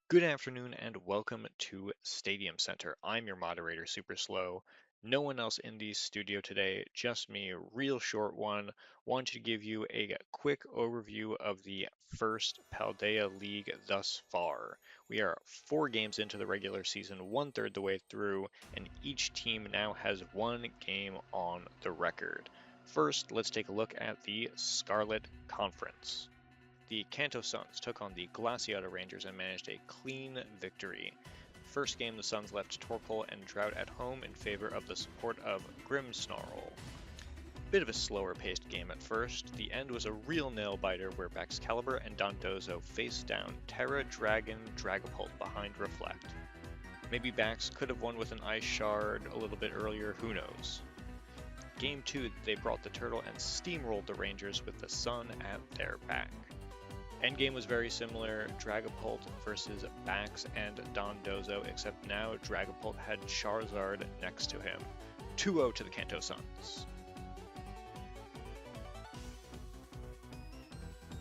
Good afternoon and welcome to Stadium Center. I'm your moderator, Super Slow. No one else in the studio today, just me, real short one. Want to give you a quick overview of the First Paldea League thus far. We are 4 games into the regular season, 1/3 the way through, and each team now has 1 game on the record. First, let's take a look at the Scarlet Conference. The Kanto Suns took on the Glaseado Rangers and managed a clean victory. First game, the Suns left Torkoal and Drought at home in favor of the support of Grimmsnarl. Bit of a slower paced game at first. The end was a real nail-biter where Baxcalibur and Dondozo faced down Terra, Dragon, Dragapult behind Reflect. Maybe Bax could have won with an Ice Shard a little bit earlier, who knows. Game 2, they brought the Turtle and steamrolled the Rangers with the Sun at their back. Endgame was very similar, Dragapult versus Bax and Dondozo, except now Dragapult had Charizard next to him. 2-0 to the Kanto Suns.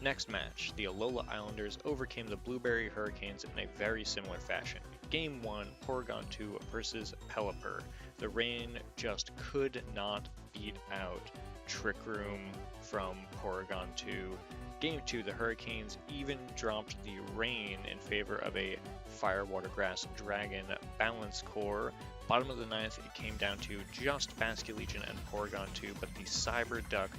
Next match, the Alola Islanders overcame the Blueberry Hurricanes in a very similar fashion. Game 1, Porygon 2 versus Pelipper. The rain just could not beat out Trick Room from Porygon 2. Game 2, the Hurricanes even dropped the rain in favor of a Fire, Water, Grass, Dragon balance core. Bottom of the 9th, it came down to just Basculegion and Porygon 2, but the Cyber Duck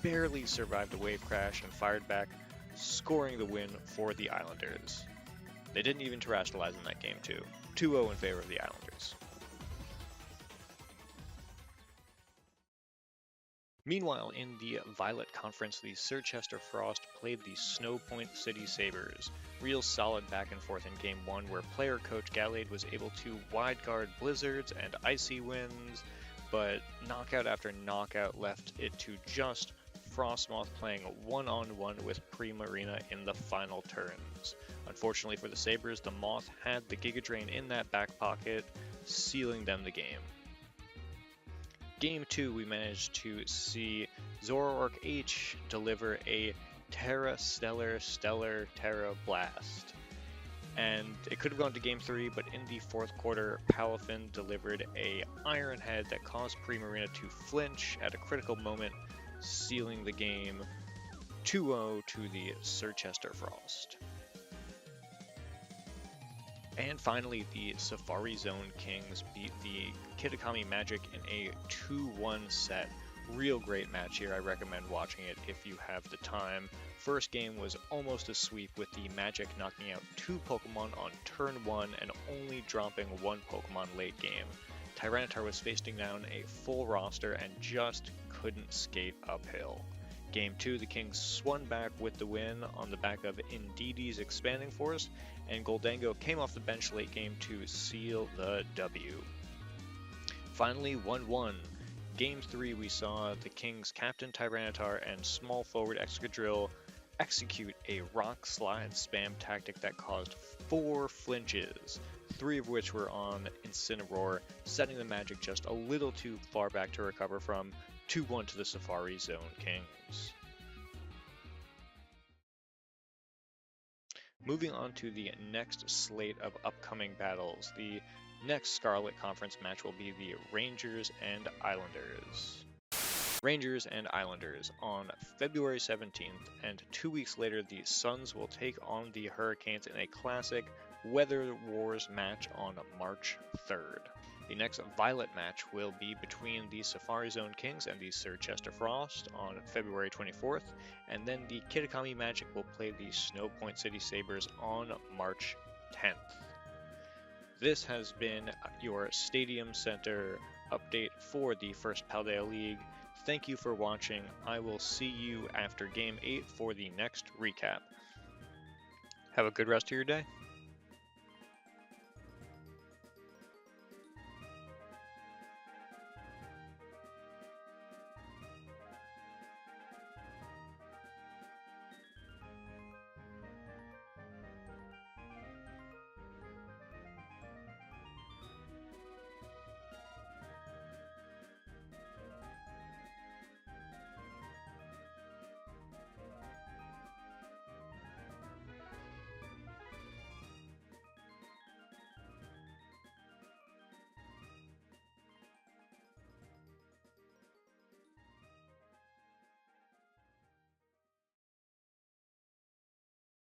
barely survived a wave crash and fired back, scoring the win for the Islanders. They didn't even terrestrialize in that game too. 2-0 in favor of the Islanders. Meanwhile, in the Violet Conference, the Sir Frost played the Snow Point City Sabres. Real solid back and forth in Game 1, where player coach Gallade was able to wide guard blizzards and icy winds, but knockout after knockout left it to just Frostmoth playing one-on-one with Primarina in the final turns. Unfortunately for the Sabres, the Moth had the Giga Drain in that back pocket, sealing them the game. Game 2, we managed to see Zoroark-H deliver a Terra Stellar Terra Blast. And it could have gone to Game 3, but in the 4th quarter, Palafin delivered a Iron Head that caused Primarina to flinch at a critical moment, sealing the game 2-0 to the Sir Frost. And finally, the Safari Zone Kings beat the Kitakami Magic in a 2-1 set. Real great match here. I recommend watching it if you have the time. First game was almost a sweep, with the Magic knocking out 2 Pokemon on turn 1 and only dropping 1 Pokemon late game. Tyranitar was facing down a full roster and just couldn't skate uphill. Game 2, the Kings swung back with the win on the back of Indeedee's Expanding Force, and Gholdengo came off the bench late game to seal the W. Finally, 1-1. Game 3, we saw the Kings' Captain Tyranitar and small forward Excadrill execute a rock slide spam tactic that caused 4 flinches, 3 of which were on Incineroar, setting the Magic just a little too far back to recover from. 2-1 to the Safari Zone Kings. Moving on to the next slate of upcoming battles, the next Scarlet Conference match will be the Rangers and Islanders. Rangers and Islanders on February 17th, and 2 weeks later the Suns will take on the Hurricanes in a classic Weather Wars match on March 3rd. The next Violet match will be between the Safari Zone Kings and the Sir Frost on February 24th, and then the Kitakami Magic will play the Snow Point City Sabres on March 10th. This has been your Stadium Center update for the First Paldea League. Thank you for watching. I will see you after Game 8 for the next recap. Have a good rest of your day.